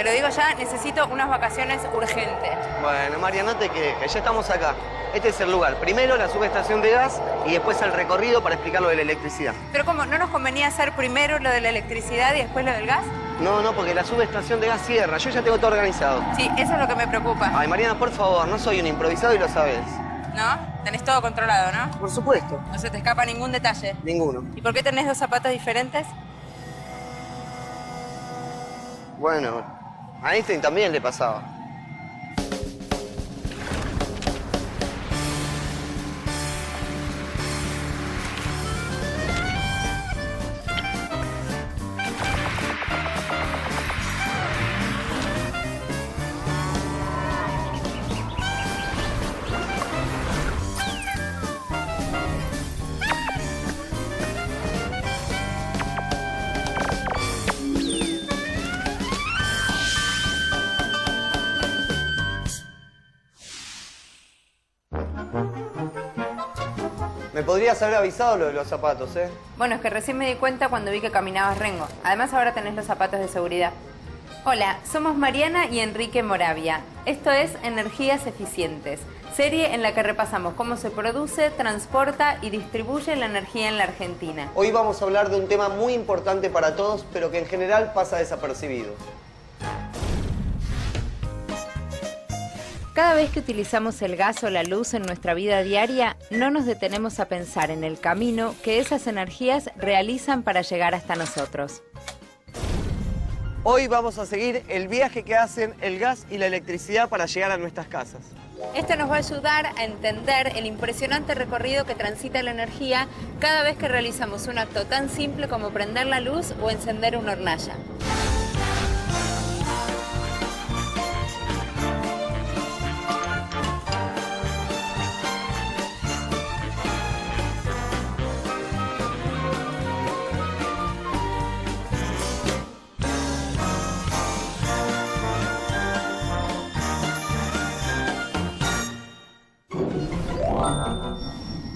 Te lo digo ya, necesito unas vacaciones urgentes. Bueno, María, no te quejes, ya estamos acá. Este es el lugar. Primero la subestación de gas y después el recorrido para explicar lo de la electricidad. Pero ¿cómo? ¿No nos convenía hacer primero lo de la electricidad y después lo del gas? No, porque la subestación de gas cierra. Yo ya tengo todo organizado. Sí, eso es lo que me preocupa. Ay, Mariana, por favor, no soy un improvisado y lo sabes. ¿No? Tenés todo controlado, ¿no? Por supuesto. No se te escapa ningún detalle. Ninguno. ¿Y por qué tenés dos zapatos diferentes? Bueno, a Einstein también le pasaba. Me podrías haber avisado lo de los zapatos, ¿eh? Bueno, es que recién me di cuenta cuando vi que caminabas rengo. Además, ahora tenés los zapatos de seguridad. Hola, somos Mariana y Enrique Moravia. Esto es Energías Eficientes, serie en la que repasamos cómo se produce, transporta y distribuye la energía en la Argentina. Hoy vamos a hablar de un tema muy importante para todos, pero que en general pasa desapercibido. Cada vez que utilizamos el gas o la luz en nuestra vida diaria, no nos detenemos a pensar en el camino que esas energías realizan para llegar hasta nosotros. Hoy vamos a seguir el viaje que hacen el gas y la electricidad para llegar a nuestras casas. Esto nos va a ayudar a entender el impresionante recorrido que transita la energía cada vez que realizamos un acto tan simple como prender la luz o encender una hornalla.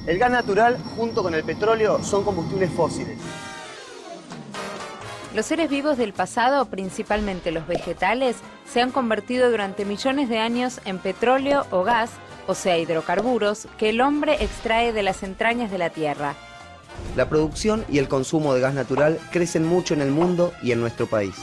El gas natural, junto con el petróleo, son combustibles fósiles. Los seres vivos del pasado, principalmente los vegetales, se han convertido durante millones de años en petróleo o gas, o sea, hidrocarburos, que el hombre extrae de las entrañas de la tierra. La producción y el consumo de gas natural crecen mucho en el mundo y en nuestro país.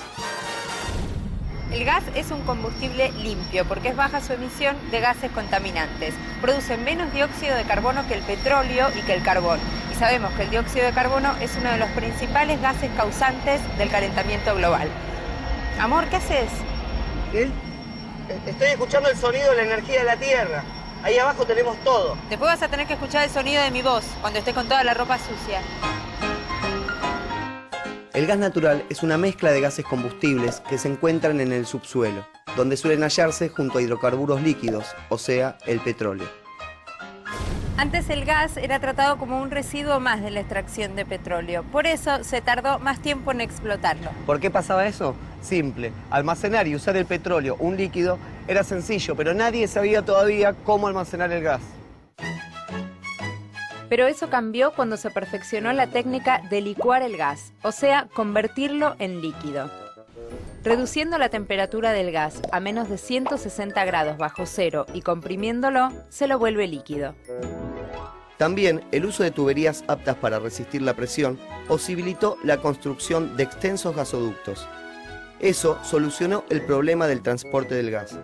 El gas es un combustible limpio porque es baja su emisión de gases contaminantes. Produce menos dióxido de carbono que el petróleo y que el carbón. Y sabemos que el dióxido de carbono es uno de los principales gases causantes del calentamiento global. Amor, ¿qué haces? ¿Qué? Estoy escuchando el sonido de la energía de la Tierra. Ahí abajo tenemos todo. Después vas a tener que escuchar el sonido de mi voz cuando esté con toda la ropa sucia. El gas natural es una mezcla de gases combustibles que se encuentran en el subsuelo, donde suelen hallarse junto a hidrocarburos líquidos, o sea, el petróleo. Antes el gas era tratado como un residuo más de la extracción de petróleo. Por eso se tardó más tiempo en explotarlo. ¿Por qué pasaba eso? Simple. Almacenar y usar el petróleo, un líquido, era sencillo, pero nadie sabía todavía cómo almacenar el gas. Pero eso cambió cuando se perfeccionó la técnica de licuar el gas, o sea, convertirlo en líquido. Reduciendo la temperatura del gas a menos de 160 grados bajo cero y comprimiéndolo, se lo vuelve líquido. También el uso de tuberías aptas para resistir la presión posibilitó la construcción de extensos gasoductos. Eso solucionó el problema del transporte del gas.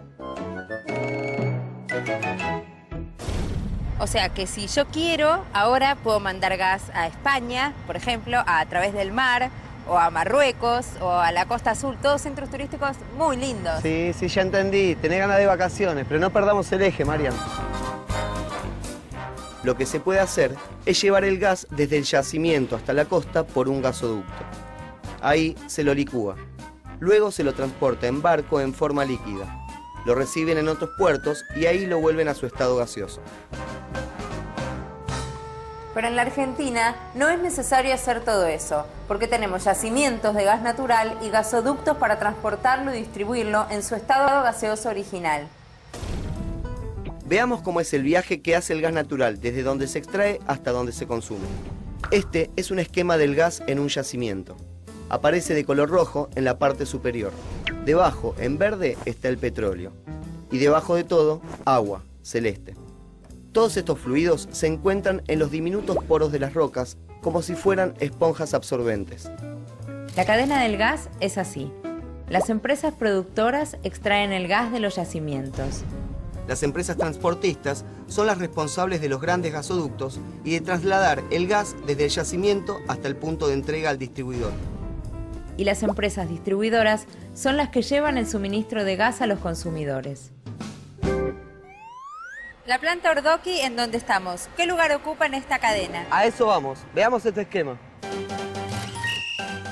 O sea que si yo quiero, ahora puedo mandar gas a España, por ejemplo, a través del mar, o a Marruecos, o a la Costa Azul, todos centros turísticos muy lindos. Sí, ya entendí. Tenés ganas de vacaciones, pero no perdamos el eje, Marian. Lo que se puede hacer es llevar el gas desde el yacimiento hasta la costa por un gasoducto. Ahí se lo licúa. Luego se lo transporta en barco en forma líquida. Lo reciben en otros puertos y ahí lo vuelven a su estado gaseoso. Pero en la Argentina no es necesario hacer todo eso, porque tenemos yacimientos de gas natural y gasoductos para transportarlo y distribuirlo en su estado gaseoso original. Veamos cómo es el viaje que hace el gas natural, desde donde se extrae hasta donde se consume. Este es un esquema del gas en un yacimiento. Aparece de color rojo en la parte superior. Debajo, en verde, está el petróleo. Y debajo de todo, agua, celeste. Todos estos fluidos se encuentran en los diminutos poros de las rocas, como si fueran esponjas absorbentes. La cadena del gas es así. Las empresas productoras extraen el gas de los yacimientos. Las empresas transportistas son las responsables de los grandes gasoductos y de trasladar el gas desde el yacimiento hasta el punto de entrega al distribuidor. Y las empresas distribuidoras son las que llevan el suministro de gas a los consumidores. La planta Ordoqui, ¿en dónde estamos? ¿Qué lugar ocupa en esta cadena? A eso vamos. Veamos este esquema.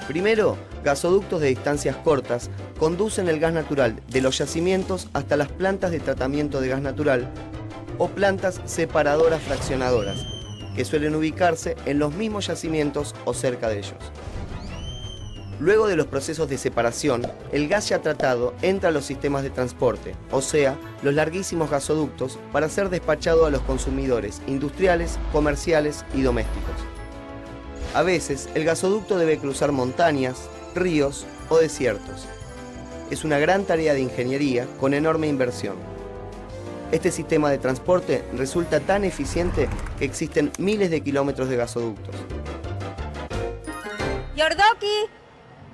Primero, gasoductos de distancias cortas conducen el gas natural de los yacimientos hasta las plantas de tratamiento de gas natural o plantas separadoras fraccionadoras, que suelen ubicarse en los mismos yacimientos o cerca de ellos. Luego de los procesos de separación, el gas ya tratado entra a los sistemas de transporte, o sea, los larguísimos gasoductos, para ser despachado a los consumidores industriales, comerciales y domésticos. A veces, el gasoducto debe cruzar montañas, ríos o desiertos. Es una gran tarea de ingeniería con enorme inversión. Este sistema de transporte resulta tan eficiente que existen miles de kilómetros de gasoductos. ¿Y Ordoqui?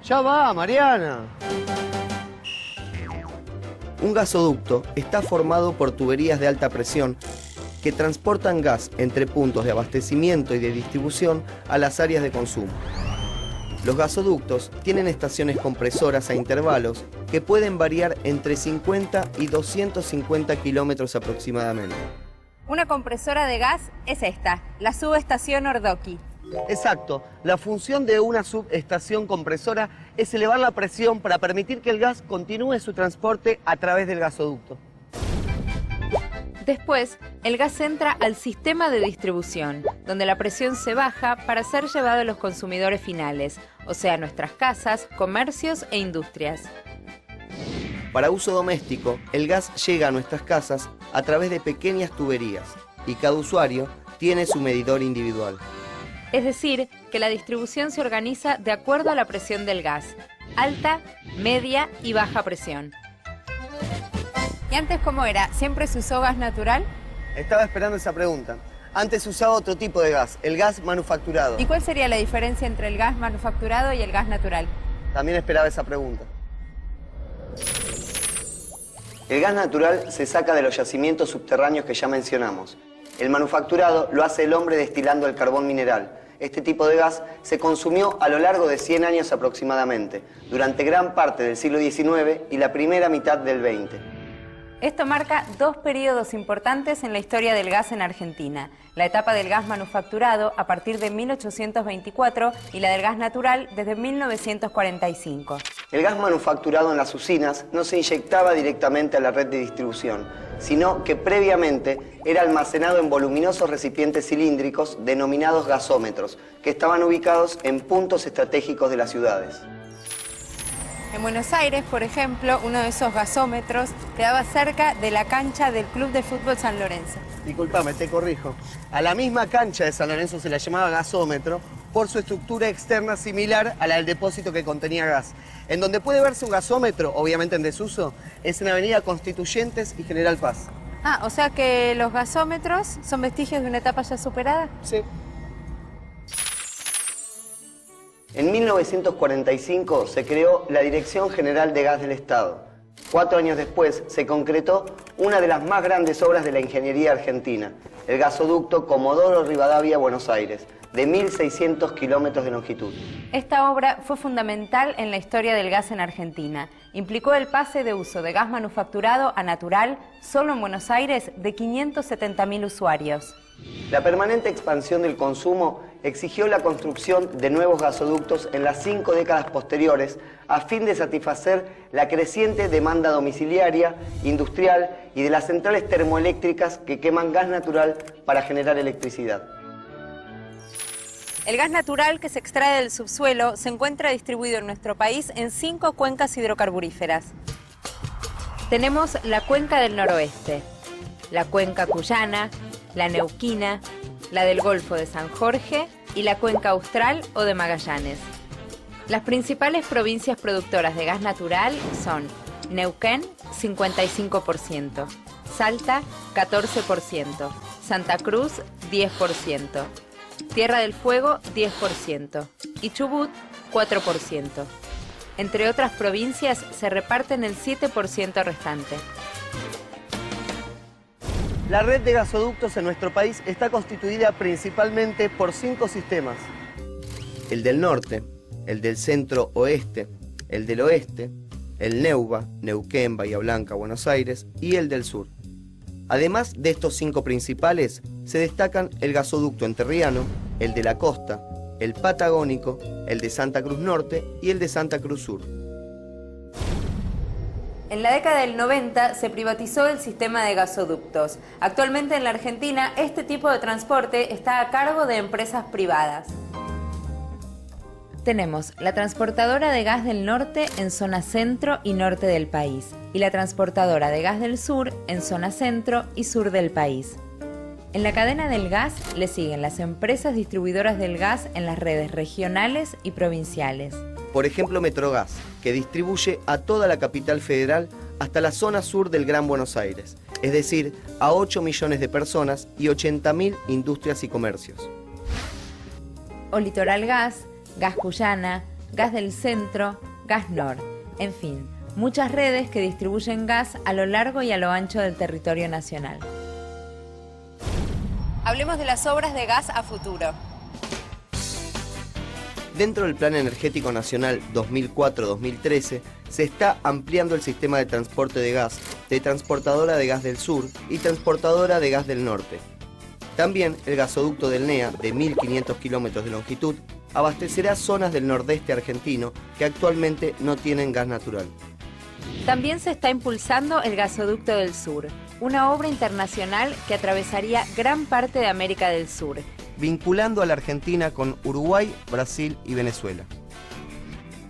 ¡Ya va, Mariana! Un gasoducto está formado por tuberías de alta presión que transportan gas entre puntos de abastecimiento y de distribución a las áreas de consumo. Los gasoductos tienen estaciones compresoras a intervalos que pueden variar entre 50 y 250 kilómetros aproximadamente. Una compresora de gas es esta, la subestación Ordoqui. Exacto. La función de una subestación compresora es elevar la presión para permitir que el gas continúe su transporte a través del gasoducto. Después, el gas entra al sistema de distribución, donde la presión se baja para ser llevado a los consumidores finales, o sea, nuestras casas, comercios e industrias. Para uso doméstico, el gas llega a nuestras casas a través de pequeñas tuberías y cada usuario tiene su medidor individual. Es decir, que la distribución se organiza de acuerdo a la presión del gas, alta, media y baja presión. ¿Y antes cómo era? ¿Siempre se usó gas natural? Estaba esperando esa pregunta. Antes se usaba otro tipo de gas, el gas manufacturado. ¿Y cuál sería la diferencia entre el gas manufacturado y el gas natural? También esperaba esa pregunta. El gas natural se saca de los yacimientos subterráneos que ya mencionamos. El manufacturado lo hace el hombre destilando el carbón mineral. Este tipo de gas se consumió a lo largo de 100 años aproximadamente, durante gran parte del siglo XIX y la primera mitad del XX. Esto marca dos periodos importantes en la historia del gas en Argentina. La etapa del gas manufacturado a partir de 1824 y la del gas natural desde 1945. El gas manufacturado en las usinas no se inyectaba directamente a la red de distribución, sino que previamente era almacenado en voluminosos recipientes cilíndricos denominados gasómetros, que estaban ubicados en puntos estratégicos de las ciudades. En Buenos Aires, por ejemplo, uno de esos gasómetros quedaba cerca de la cancha del Club de Fútbol San Lorenzo. Disculpame, te corrijo. A la misma cancha de San Lorenzo se la llamaba gasómetro por su estructura externa similar a la del depósito que contenía gas. En donde puede verse un gasómetro, obviamente en desuso, es en Avenida Constituyentes y General Paz. Ah, o sea que los gasómetros son vestigios de una etapa ya superada. Sí. En 1945 se creó la Dirección General de Gas del Estado. 4 años después se concretó una de las más grandes obras de la ingeniería argentina, el gasoducto Comodoro Rivadavia-Buenos Aires, de 1.600 kilómetros de longitud. Esta obra fue fundamental en la historia del gas en Argentina. Implicó el pase de uso de gas manufacturado a natural, solo en Buenos Aires, de 570.000 usuarios. La permanente expansión del consumo exigió la construcción de nuevos gasoductos en las 5 décadas posteriores a fin de satisfacer la creciente demanda domiciliaria, industrial y de las centrales termoeléctricas que queman gas natural para generar electricidad. El gas natural que se extrae del subsuelo se encuentra distribuido en nuestro país en 5 cuencas hidrocarburíferas. Tenemos la cuenca del noroeste, la cuenca cuyana, la neuquina, la del Golfo de San Jorge y la cuenca austral o de Magallanes. Las principales provincias productoras de gas natural son Neuquén, 55%, Salta, 14%, Santa Cruz, 10%, Tierra del Fuego, 10% y Chubut, 4%. Entre otras provincias se reparten el 7% restante. La red de gasoductos en nuestro país está constituida principalmente por 5 sistemas. El del norte, el del centro-oeste, el del oeste, el NEUBA, Neuquén, Bahía Blanca, Buenos Aires, y el del sur. Además de estos 5 principales, se destacan el gasoducto entrerriano, el de la costa, el patagónico, el de Santa Cruz Norte y el de Santa Cruz Sur. En la década del 90 se privatizó el sistema de gasoductos. Actualmente en la Argentina este tipo de transporte está a cargo de empresas privadas. Tenemos la transportadora de gas del norte en zona centro y norte del país y la transportadora de gas del sur en zona centro y sur del país. En la cadena del gas le siguen las empresas distribuidoras del gas en las redes regionales y provinciales. Por ejemplo, Metrogas, que distribuye a toda la capital federal hasta la zona sur del Gran Buenos Aires, es decir, a 8 millones de personas y 80.000 industrias y comercios. O Litoral Gas, Gas Cuyana, Gas del Centro, Gas Nor, en fin, muchas redes que distribuyen gas a lo largo y a lo ancho del territorio nacional. Hablemos de las obras de gas a futuro. Dentro del Plan Energético Nacional 2004-2013 se está ampliando el sistema de transporte de gas de Transportadora de Gas del Sur y Transportadora de Gas del Norte. También el gasoducto del NEA, de 1.500 kilómetros de longitud, abastecerá zonas del nordeste argentino que actualmente no tienen gas natural. También se está impulsando el gasoducto del Sur, una obra internacional que atravesaría gran parte de América del Sur, vinculando a la Argentina con Uruguay, Brasil y Venezuela.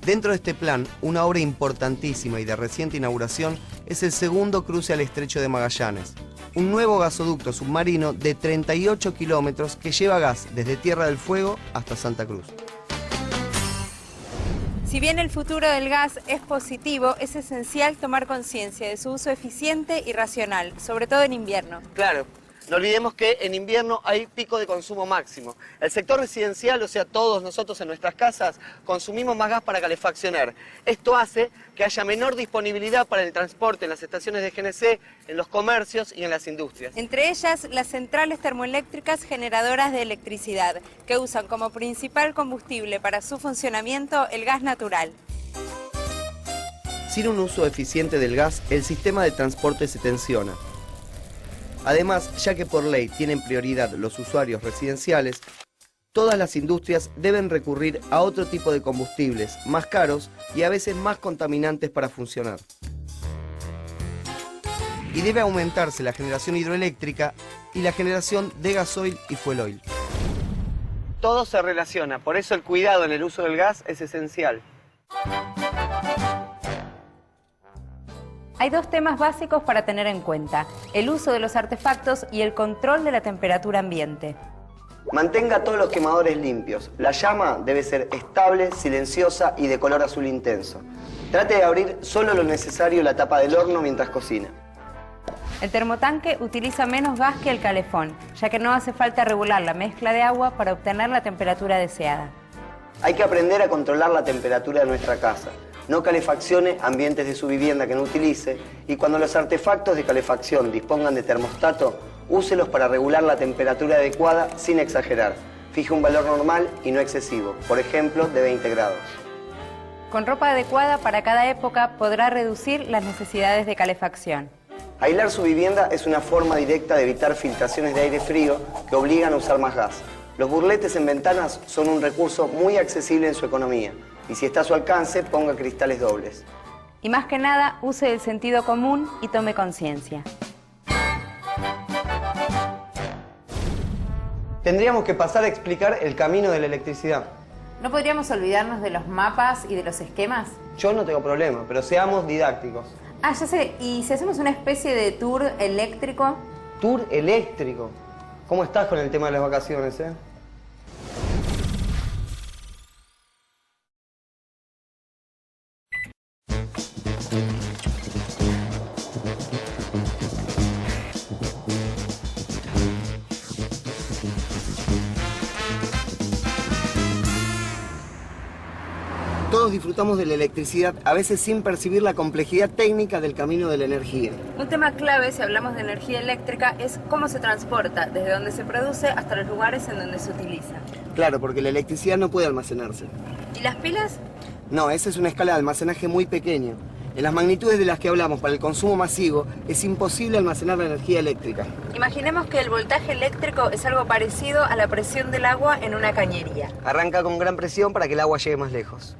Dentro de este plan, una obra importantísima y de reciente inauguración es el segundo cruce al Estrecho de Magallanes, un nuevo gasoducto submarino de 38 kilómetros que lleva gas desde Tierra del Fuego hasta Santa Cruz. Si bien el futuro del gas es positivo, es esencial tomar conciencia de su uso eficiente y racional, sobre todo en invierno. Claro. No olvidemos que en invierno hay pico de consumo máximo. El sector residencial, o sea, todos nosotros en nuestras casas, consumimos más gas para calefaccionar. Esto hace que haya menor disponibilidad para el transporte en las estaciones de GNC, en los comercios y en las industrias. Entre ellas, las centrales termoeléctricas generadoras de electricidad, que usan como principal combustible para su funcionamiento el gas natural. Sin un uso eficiente del gas, el sistema de transporte se tensiona. Además, ya que por ley tienen prioridad los usuarios residenciales, todas las industrias deben recurrir a otro tipo de combustibles, más caros y a veces más contaminantes para funcionar. Y debe aumentarse la generación hidroeléctrica y la generación de gasoil y fuel oil. Todo se relaciona, por eso el cuidado en el uso del gas es esencial. Hay 2 temas básicos para tener en cuenta: el uso de los artefactos y el control de la temperatura ambiente. Mantenga todos los quemadores limpios. La llama debe ser estable, silenciosa y de color azul intenso. Trate de abrir solo lo necesario la tapa del horno mientras cocina. El termotanque utiliza menos gas que el calefón, ya que no hace falta regular la mezcla de agua para obtener la temperatura deseada. Hay que aprender a controlar la temperatura de nuestra casa. No calefaccione ambientes de su vivienda que no utilice y cuando los artefactos de calefacción dispongan de termostato, úselos para regular la temperatura adecuada sin exagerar. Fije un valor normal y no excesivo, por ejemplo, de 20 grados. Con ropa adecuada para cada época podrá reducir las necesidades de calefacción. Aislar su vivienda es una forma directa de evitar filtraciones de aire frío que obligan a usar más gas. Los burletes en ventanas son un recurso muy accesible en su economía. Y si está a su alcance, ponga cristales dobles. Y más que nada, use el sentido común y tome conciencia. Tendríamos que pasar a explicar el camino de la electricidad. ¿No podríamos olvidarnos de los mapas y de los esquemas? Yo no tengo problema, pero seamos didácticos. Ah, ya sé. ¿Y si hacemos una especie de tour eléctrico? ¿Tour eléctrico? ¿Cómo estás con el tema de las vacaciones, todos disfrutamos de la electricidad, a veces sin percibir la complejidad técnica del camino de la energía. Un tema clave si hablamos de energía eléctrica es cómo se transporta, desde donde se produce hasta los lugares en donde se utiliza. Claro, porque la electricidad no puede almacenarse. ¿Y las pilas? No, esa es una escala de almacenaje muy pequeña. En las magnitudes de las que hablamos para el consumo masivo, es imposible almacenar la energía eléctrica. Imaginemos que el voltaje eléctrico es algo parecido a la presión del agua en una cañería. Arranca con gran presión para que el agua llegue más lejos.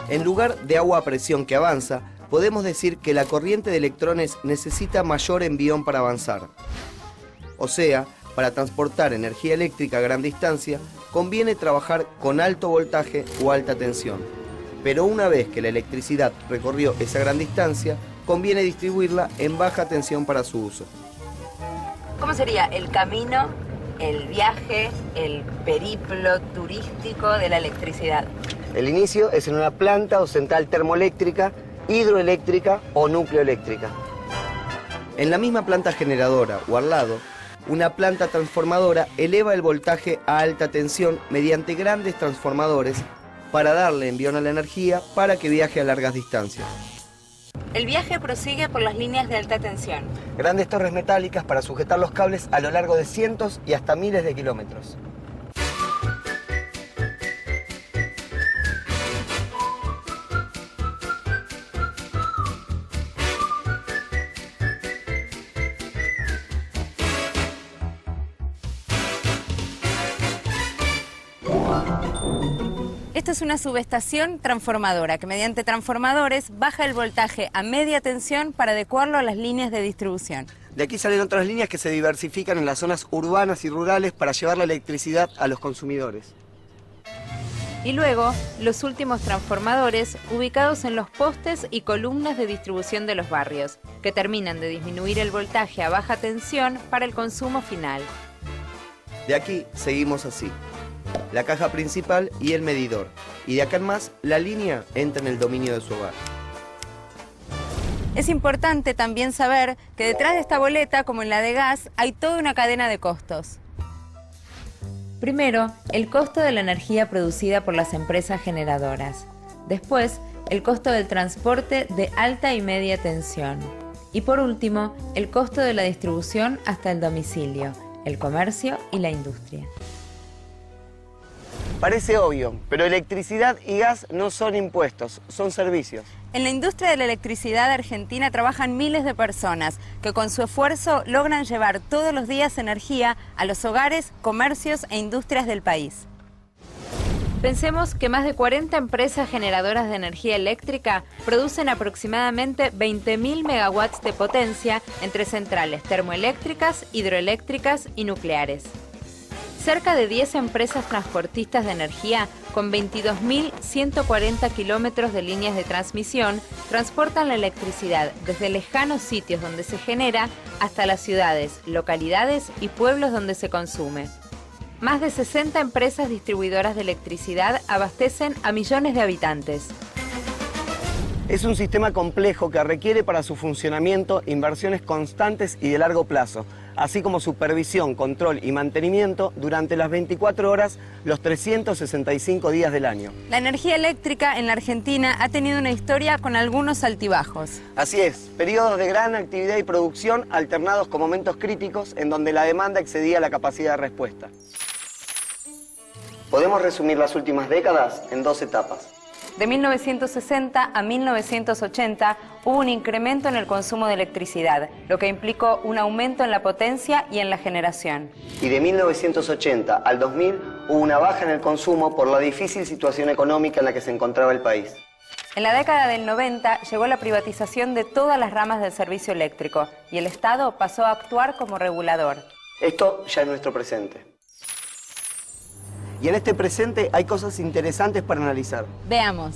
En lugar de agua a presión que avanza, podemos decir que la corriente de electrones necesita mayor envión para avanzar. O sea, para transportar energía eléctrica a gran distancia, conviene trabajar con alto voltaje o alta tensión. Pero una vez que la electricidad recorrió esa gran distancia, conviene distribuirla en baja tensión para su uso. ¿Cómo sería el camino, el viaje, el periplo turístico de la electricidad? El inicio es en una planta o central termoeléctrica, hidroeléctrica o núcleo eléctrica. En la misma planta generadora o al lado, una planta transformadora eleva el voltaje a alta tensión mediante grandes transformadores para darle envión a la energía para que viaje a largas distancias. El viaje prosigue por las líneas de alta tensión. Grandes torres metálicas para sujetar los cables a lo largo de cientos y hasta miles de kilómetros. Esto es una subestación transformadora que mediante transformadores baja el voltaje a media tensión para adecuarlo a las líneas de distribución. De aquí salen otras líneas que se diversifican en las zonas urbanas y rurales para llevar la electricidad a los consumidores. Y luego, los últimos transformadores ubicados en los postes y columnas de distribución de los barrios, que terminan de disminuir el voltaje a baja tensión para el consumo final. De aquí seguimos así. La caja principal y el medidor. Y de acá en más, la línea entra en el dominio de su hogar. Es importante también saber que detrás de esta boleta, como en la de gas, hay toda una cadena de costos. Primero, el costo de la energía producida por las empresas generadoras. Después, el costo del transporte de alta y media tensión. Y por último, el costo de la distribución hasta el domicilio, el comercio y la industria. Parece obvio, pero electricidad y gas no son impuestos, son servicios. En la industria de la electricidad argentina trabajan miles de personas que con su esfuerzo logran llevar todos los días energía a los hogares, comercios e industrias del país. Pensemos que más de 40 empresas generadoras de energía eléctrica producen aproximadamente 20.000 megawatts de potencia entre centrales termoeléctricas, hidroeléctricas y nucleares. Cerca de 10 empresas transportistas de energía con 22.140 kilómetros de líneas de transmisión transportan la electricidad desde lejanos sitios donde se genera hasta las ciudades, localidades y pueblos donde se consume. Más de 60 empresas distribuidoras de electricidad abastecen a millones de habitantes. Es un sistema complejo que requiere para su funcionamiento inversiones constantes y de largo plazo, así como supervisión, control y mantenimiento durante las 24 horas, los 365 días del año. La energía eléctrica en la Argentina ha tenido una historia con algunos altibajos. Así es, periodos de gran actividad y producción alternados con momentos críticos en donde la demanda excedía la capacidad de respuesta. Podemos resumir las últimas décadas en 2 etapas. De 1960 a 1980 hubo un incremento en el consumo de electricidad, lo que implicó un aumento en la potencia y en la generación. Y de 1980 al 2000 hubo una baja en el consumo por la difícil situación económica en la que se encontraba el país. En la década del 90 llegó la privatización de todas las ramas del servicio eléctrico y el Estado pasó a actuar como regulador. Esto ya es nuestro presente. Y en este presente hay cosas interesantes para analizar. Veamos.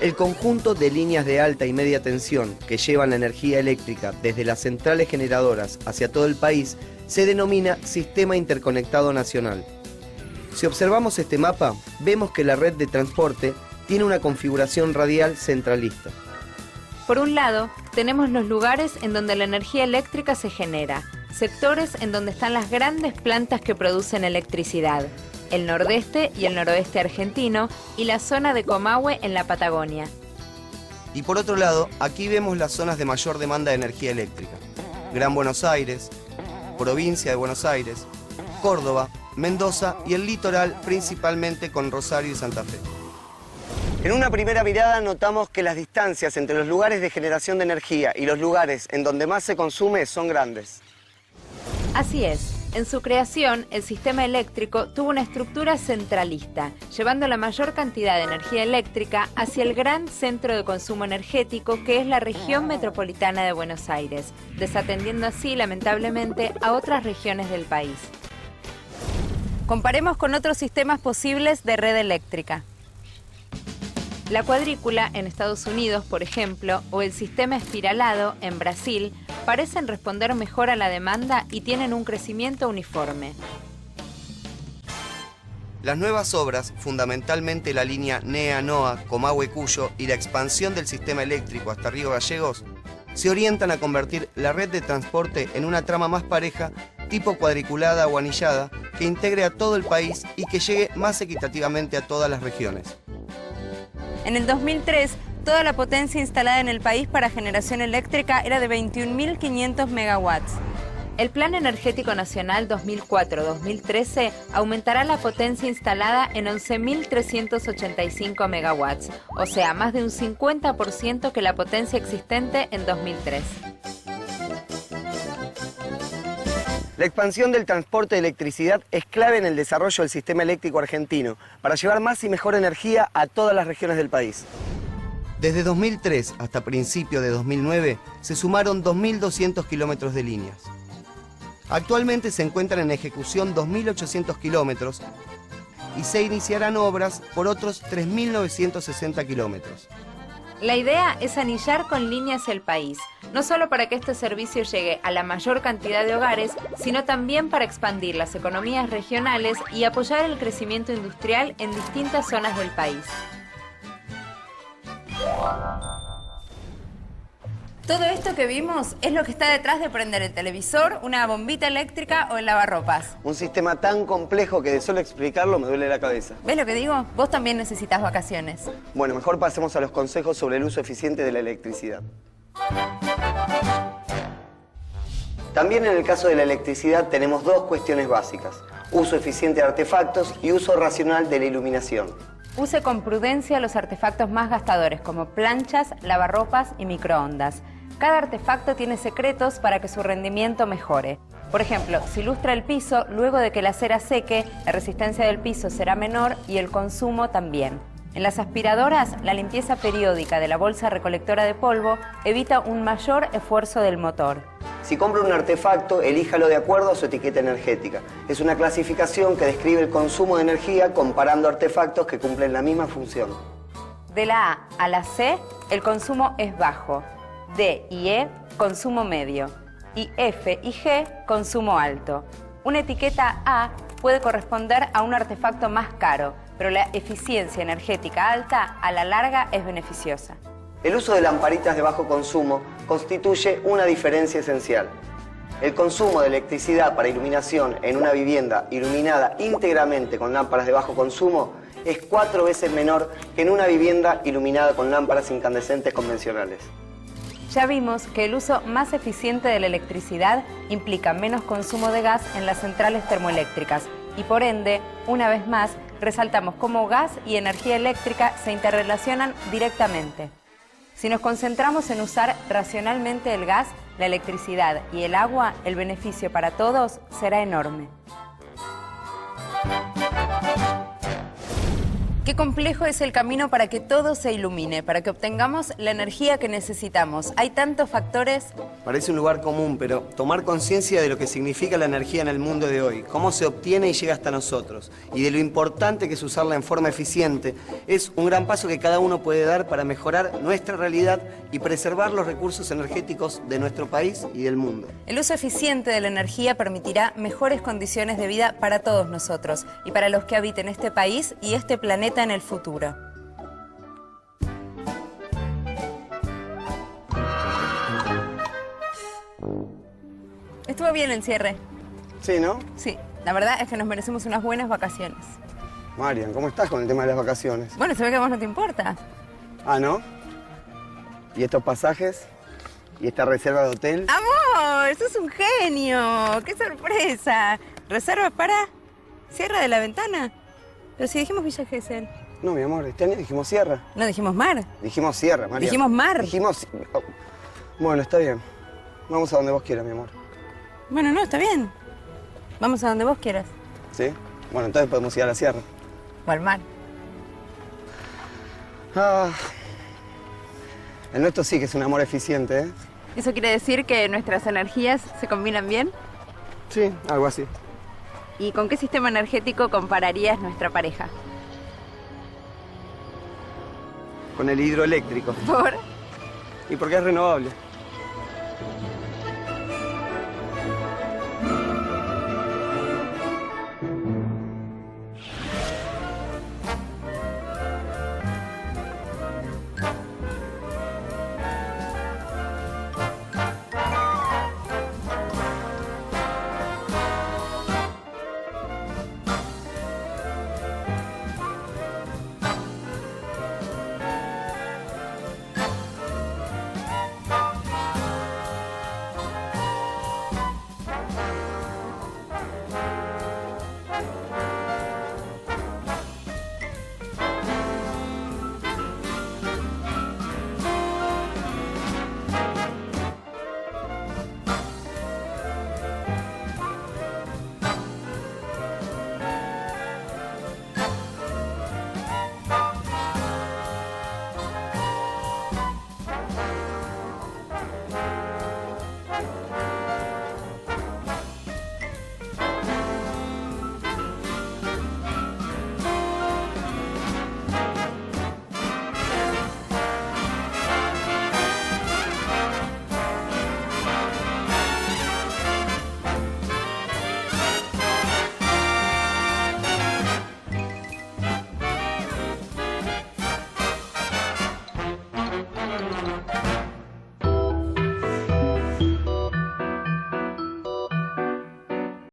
El conjunto de líneas de alta y media tensión que llevan la energía eléctrica desde las centrales generadoras hacia todo el país se denomina Sistema Interconectado Nacional. Si observamos este mapa, vemos que la red de transporte tiene una configuración radial centralista. Por un lado, tenemos los lugares en donde la energía eléctrica se genera, sectores en donde están las grandes plantas que producen electricidad. el nordeste y el noroeste argentino y la zona de Comahue en la Patagonia. Y por otro lado, aquí vemos las zonas de mayor demanda de energía eléctrica. Gran Buenos Aires, provincia de Buenos Aires, Córdoba, Mendoza y el litoral, principalmente con Rosario y Santa Fe. En una primera mirada notamos que las distancias entre los lugares de generación de energía y los lugares en donde más se consume son grandes. Así es. En su creación, el sistema eléctrico tuvo una estructura centralista, llevando la mayor cantidad de energía eléctrica hacia el gran centro de consumo energético que es la región metropolitana de Buenos Aires, desatendiendo así, lamentablemente, a otras regiones del país. Comparemos con otros sistemas posibles de red eléctrica. La cuadrícula en Estados Unidos, por ejemplo, o el sistema espiralado en Brasil, parecen responder mejor a la demanda y tienen un crecimiento uniforme. Las nuevas obras, fundamentalmente la línea NEA-NOA, Comahue-Cuyo y la expansión del sistema eléctrico hasta Río Gallegos, se orientan a convertir la red de transporte en una trama más pareja, tipo cuadriculada o anillada, que integre a todo el país y que llegue más equitativamente a todas las regiones. En el 2003, toda la potencia instalada en el país para generación eléctrica era de 21.500 megawatts. El Plan Energético Nacional 2004-2013 aumentará la potencia instalada en 11.385 megawatts, o sea, más de un 50% que la potencia existente en 2003. La expansión del transporte de electricidad es clave en el desarrollo del sistema eléctrico argentino para llevar más y mejor energía a todas las regiones del país. Desde 2003 hasta principios de 2009 se sumaron 2.200 kilómetros de líneas. Actualmente se encuentran en ejecución 2.800 kilómetros y se iniciarán obras por otros 3.960 kilómetros. La idea es anillar con líneas el país, no solo para que este servicio llegue a la mayor cantidad de hogares, sino también para expandir las economías regionales y apoyar el crecimiento industrial en distintas zonas del país. Todo esto que vimos es lo que está detrás de prender el televisor, una bombita eléctrica o el lavarropas. Un sistema tan complejo que de solo explicarlo me duele la cabeza. ¿Ves lo que digo? Vos también necesitas vacaciones. Bueno, mejor pasemos a los consejos sobre el uso eficiente de la electricidad. También en el caso de la electricidad tenemos dos cuestiones básicas: uso eficiente de artefactos y uso racional de la iluminación. Use con prudencia los artefactos más gastadores como planchas, lavarropas y microondas. Cada artefacto tiene secretos para que su rendimiento mejore. Por ejemplo, si lustra el piso, luego de que la cera seque, la resistencia del piso será menor y el consumo también. En las aspiradoras, la limpieza periódica de la bolsa recolectora de polvo evita un mayor esfuerzo del motor. Si compra un artefacto, elíjalo de acuerdo a su etiqueta energética. Es una clasificación que describe el consumo de energía comparando artefactos que cumplen la misma función. De la A a la C, el consumo es bajo. D y E, consumo medio. Y F y G, consumo alto. Una etiqueta A puede corresponder a un artefacto más caro, pero la eficiencia energética alta a la larga es beneficiosa. El uso de lamparitas de bajo consumo constituye una diferencia esencial. El consumo de electricidad para iluminación en una vivienda iluminada íntegramente con lámparas de bajo consumo es 4 veces menor que en una vivienda iluminada con lámparas incandescentes convencionales. Ya vimos que el uso más eficiente de la electricidad implica menos consumo de gas en las centrales termoeléctricas y por ende, una vez más, resaltamos cómo gas y energía eléctrica se interrelacionan directamente. Si nos concentramos en usar racionalmente el gas, la electricidad y el agua, el beneficio para todos será enorme. Qué complejo es el camino para que todo se ilumine, para que obtengamos la energía que necesitamos. Hay tantos factores. Parece un lugar común, pero tomar conciencia de lo que significa la energía en el mundo de hoy, cómo se obtiene y llega hasta nosotros, y de lo importante que es usarla en forma eficiente, es un gran paso que cada uno puede dar para mejorar nuestra realidad y preservar los recursos energéticos de nuestro país y del mundo. El uso eficiente de la energía permitirá mejores condiciones de vida para todos nosotros y para los que habiten este país y este planeta en el futuro. Estuvo bien el cierre. Sí, ¿no? Sí. La verdad es que nos merecemos unas buenas vacaciones. Marian, ¿cómo estás con el tema de las vacaciones? Bueno, se ve que a vos no te importa. Ah, ¿no? ¿Y estos pasajes? ¿Y esta reserva de hotel? ¡Amor! ¡Sos un genio! ¡Qué sorpresa! ¿Reservas para Sierra de la Ventana? Pero si dijimos Villa Gesell. No, mi amor, este año dijimos sierra. No, dijimos mar. Dijimos sierra, Marian. Dijimos mar. Dijimos... oh. Bueno, está bien. Vamos a donde vos quieras, mi amor. Bueno, no, está bien. Vamos a donde vos quieras. ¿Sí? Bueno, entonces podemos ir a la sierra. O al mar. Ah, el nuestro sí que es un amor eficiente, ¿eh? ¿Eso quiere decir que nuestras energías se combinan bien? Sí, algo así. ¿Y con qué sistema energético compararías nuestra pareja? Con el hidroeléctrico. ¿Por? Y porque es renovable.